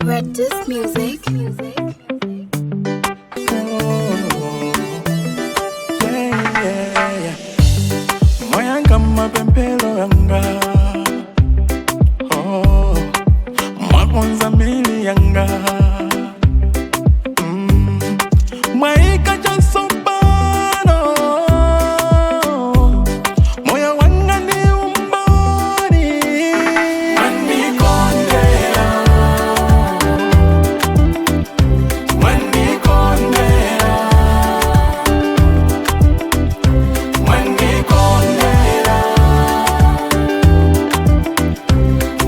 Practice music. Moya kama pempelo yanga, mwakonza mili yanga, mwaika jasopano, moya wanga ni umboni. Mwandikondera, Mwandikondera, Mwandikondera,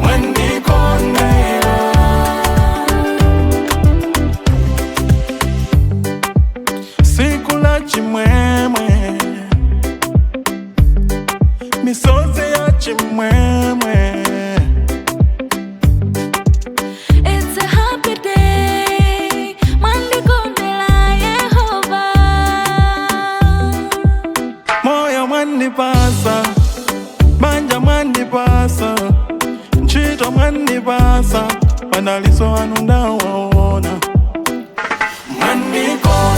Mwandikondera. Siku la chimwemwe, misozi ya chimwemwe. It's a happy day, Mwandikondera Yehova. Moyo mwandipasa, banja mwandipasa, nchito mwandipasa, wanaliso wanunda waona. Mwandikondera.